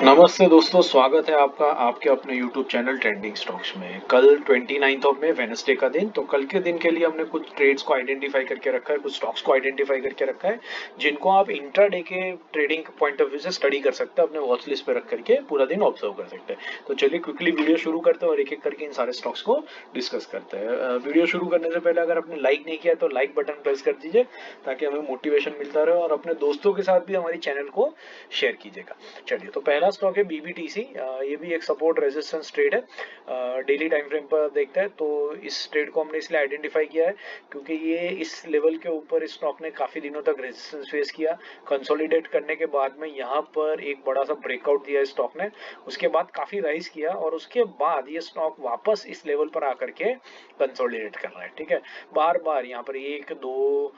नमस्ते दोस्तों, स्वागत है आपका आपके अपने YouTube चैनल ट्रेंडिंग स्टॉक्स में। कल 29 ऑफ मई वेडनेसडे का दिन, तो कल के दिन के लिए हमने कुछ ट्रेड्स को आइडेंटिफाई करके रखा है, कुछ स्टॉक्स को आइडेंटिफाई करके रखा है जिनको आप इंट्राडे के ट्रेडिंग पॉइंट ऑफ व्यू से स्टडी कर सकते हैं, अपने वॉच लिस्ट पे रख करके पूरा दिन ऑब्जर्व कर सकते हैं। तो चलिए क्विकली वीडियो शुरू करते हैं और एक एक करके इन सारे स्टॉक्स को डिस्कस करते हैं। वीडियो शुरू करने से पहले अगर आपने लाइक नहीं किया तो लाइक बटन प्रेस कर दीजिए ताकि हमें मोटिवेशन मिलता रहे, और अपने दोस्तों के साथ भी हमारी चैनल को शेयर कीजिएगा। चलिए, तो पहला स्टॉक है बीबीटीसी। ये भी एक सपोर्ट रेजिस्टेंस ट्रेड है। डेली टाइम फ्रेम पर देखते हैं तो इस ट्रेड को हमने इसलिए आइडेंटिफाई किया है क्योंकि ये इस लेवल के ऊपर इस स्टॉक ने काफी दिनों तक रेजिस्टेंस फेस किया। कंसोलिडेट करने के बाद में यहाँ पर एक बड़ा सा ब्रेकआउट दिया स्टॉक ने, उसके बाद काफी राइज किया और उसके बाद ये स्टॉक वापस इस लेवल पर आकर के कंसोलिडेट कर रहा है। ठीक है, बार बार यहाँ पर एक दो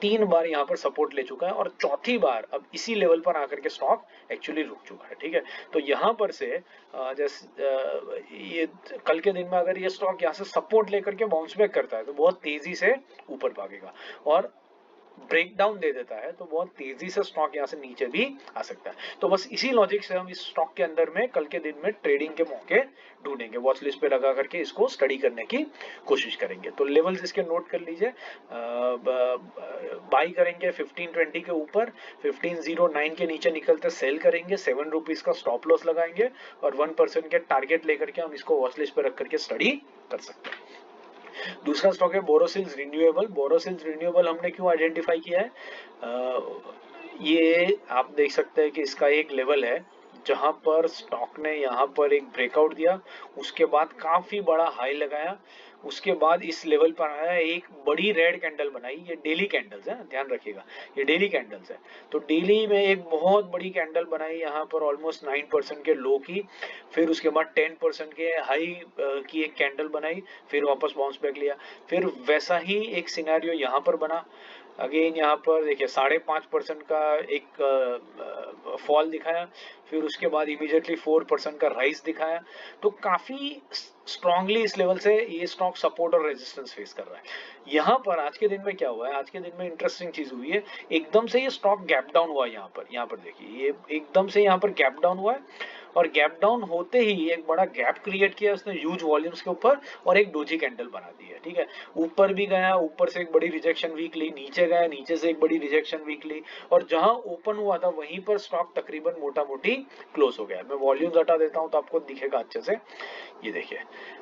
तीन बार यहाँ पर सपोर्ट ले चुका है और चौथी बार अब इसी लेवल पर आकर के स्टॉक एक्चुअली रुक चुका है। ठीक है, तो यहाँ पर से जैसे ये कल के दिन में अगर ये स्टॉक यहाँ से सपोर्ट लेकर के बाउंस बैक करता है तो बहुत तेजी से ऊपर भागेगा, और ब्रेक डाउन दे देता है तो बहुत तेजी से स्टॉक यहाँ से नीचे भी आ सकता है। तो बस इसी लॉजिक से हम इस स्टॉक के अंदर में कल के दिन में ट्रेडिंग के मौके ढूंढेंगे, वॉच लिस्ट पे लगा करके इसको स्टडी करने की कोशिश करेंगे। तो लेवल्स इसके नोट कर लीजिए। बाई करेंगे 1520 के ऊपर, 1509 के नीचे निकलते सेल करेंगे, 7 रुपीज का स्टॉप लॉस लगाएंगे और 1% के टारगेट लेकर के हम इसको वॉच लिस्ट पे रख करके स्टडी कर सकते हैं। दूसरा स्टॉक है बोरोसिल्स रिन्यूएबल। बोरोसिल्स रिन्यूएबल हमने क्यों आइडेंटिफाई किया है? ये आप देख सकते हैं कि इसका एक लेवल है जहां पर स्टॉक ने यहाँ पर एक ब्रेकआउट दिया, उसके बाद काफी बड़ा हाई लगाया, उसके बाद इस लेवल पर आया, एक बड़ी रेड कैंडल बनाई। ये डेली कैंडल्स है, ध्यान रखिएगा, ये डेली कैंडल्स है। तो डेली में एक बहुत बड़ी कैंडल बनाई यहाँ पर ऑलमोस्ट 9% के लो की, फिर उसके बाद 10% के हाई की एक कैंडल बनाई, फिर वापस बाउंस बैक लिया, फिर वैसा ही एक सिनेरियो यहाँ पर बना। अगेन यहाँ पर देखिए 5.5% का एक फॉल दिखाया, फिर उसके बाद इमीडिएटली 4% का राइज दिखाया। तो काफी स्ट्रांगली इस लेवल से ये स्टॉक सपोर्ट और रेजिस्टेंस फेस कर रहा है। यहाँ पर आज के दिन में क्या हुआ है? आज के दिन में इंटरेस्टिंग चीज हुई है, एकदम से ये स्टॉक गैप डाउन हुआ। यहाँ पर देखिए, ये एकदम से यहाँ पर गैप डाउन हुआ है, और गैप डाउन होते ही एक बड़ा गैप क्रिएट किया उसने ह्यूज वॉल्यूम्स के ऊपर और एक डोजी कैंडल बना दी है। ठीक है, ऊपर भी गया, ऊपर से एक बड़ी रिजेक्शन वीक ली, नीचे गया, नीचे से एक बड़ी रिजेक्शन वीक ली, और जहां ओपन हुआ था वहीं पर स्टॉक तकरीबन मोटा मोटी क्लोज हो गया। मैं वॉल्यूम्स हटा देता हूं तो आपको दिखेगा अच्छे से। ये देखिए,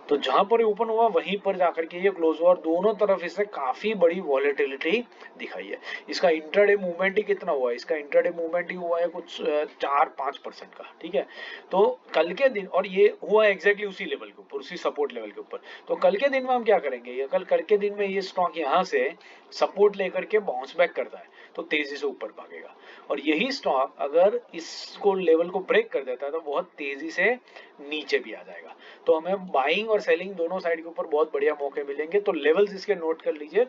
तो जहां पर ओपन हुआ वहीं पर जाकर के ये क्लोज हुआ, और दोनों तरफ इसने काफी बड़ी वॉलेटिलिटी दिखाई है। इसका इंट्राडे मूवमेंट ही कितना हुआ है? इसका इंट्राडे मूवमेंट ही हुआ है कुछ 4-5% का। ठीक है, तो कल के दिन, और ये हुआ एग्जैक्टली उसी लेवल के ऊपर, उसी सपोर्ट लेवल के ऊपर। तो कल के दिन में हम क्या करेंगे? ये कल के दिन में ये स्टॉक यहाँ से सपोर्ट लेकर के बाउंस बैक करता है तो तेजी से ऊपर भागेगा, और यही स्टॉक अगर इसको लेवल को ब्रेक कर देता है तो बहुत तेजी से नीचे भी आ जाएगा। तो हमें बाइंग और सेलिंग दोनों साइड के ऊपर बहुत बढ़िया मौके मिलेंगे। तो लेवल्स इसके नोट कर लीजिए।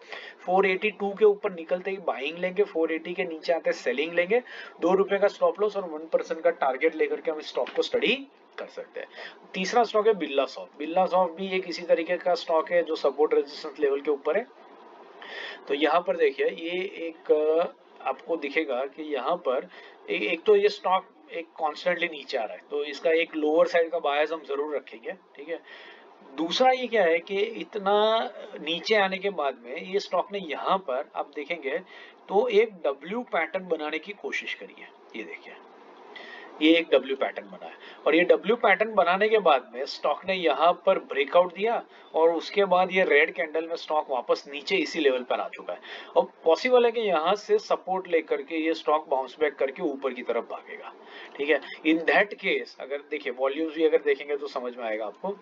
482 के ऊपर निकलते ही बाइंग लेंगे, 480 के नीचे आते सेलिंग लेंगे, 2 रुपए का स्टॉप लॉस और 1% का टारगेट लेकर के हम स्टॉक को स्टडी कर सकते हैं। तीसरा स्टॉक है बिरला सॉफ्ट। बिरला सॉफ्ट भी एक इसी तरीके का स्टॉक है जो सपोर्ट रेजिस्टेंस लेवल के ऊपर है। तो यहाँ पर देखिए, ये एक आपको दिखेगा कि यहाँ पर एक तो ये स्टॉक एक कॉन्स्टेंटली नीचे आ रहा है, तो इसका एक लोअर साइड का बायस हम जरूर रखेंगे। ठीक है, दूसरा ये क्या है कि इतना नीचे आने के बाद में ये स्टॉक ने यहाँ पर आप देखेंगे तो एक डब्ल्यू पैटर्न बनाने की कोशिश करी है। ये देखिए, ये एक डब्ल्यू पैटर्न बना है, और ये डब्ल्यू पैटर्न बनाने के बाद में स्टॉक ने यहाँ पर ब्रेकआउट दिया, और उसके बाद ये रेड कैंडल में स्टॉक वापस नीचे इसी लेवल पर आ चुका है। और पॉसिबल है कि यहाँ से सपोर्ट लेकर के ये स्टॉक बाउंस बैक करके ऊपर की तरफ भागेगा। ठीक है, इन दैट केस अगर देखिए वॉल्यूम्स भी अगर देखेंगे तो समझ में आएगा आपको।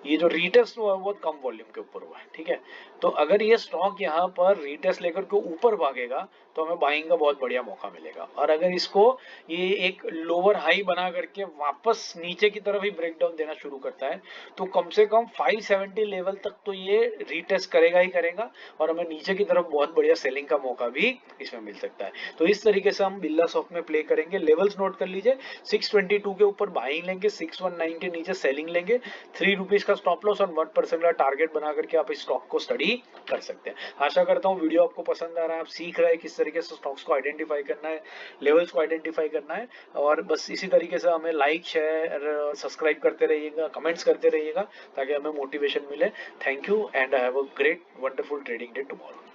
ये जो रीटेस्ट हुआ है बहुत कम वॉल्यूम के ऊपर हुआ है। ठीक है, तो अगर ये स्टॉक यहाँ पर रीटेस्ट लेकर के ऊपर भागेगा तो हमें बाइंग का बहुत बढ़िया मौका मिलेगा, और अगर इसको ये एक लोअर हाई बना करके वापस नीचे की तरफ ही ब्रेकडाउन देना शुरू करता है तो कम से कम 570 लेवल तक तो ये रीटेस्ट करेगा ही करेगा, और हमें नीचे की तरफ बहुत बढ़िया सेलिंग का मौका भी इसमें मिल सकता है। तो इस तरीके से हम बिरला सॉफ्ट में प्ले करेंगे। लेवल्स नोट कर लीजिए, 622 के ऊपर बाइंग लेंगे, 619 के नीचे सेलिंग लेंगे, 3 रुपीज का सा स्टॉप लॉस और 1% का टारगेट बना करके आप इस स्टॉक को स्टडी कर सकते हैं। आशा करता हूँ वीडियो आपको पसंद आ रहा है, आप सीख रहे हैं किस तरीके से स्टॉक्स को आइडेंटिफाई करना है, लेवल्स को आइडेंटिफाई करना है। और बस इसी तरीके से हमें लाइक शेयर सब्सक्राइब करते रहिएगा, कमेंट्स करते रहिएगा ताकि हमें मोटिवेशन मिले। Thank you and have a great wonderful trading day tomorrow.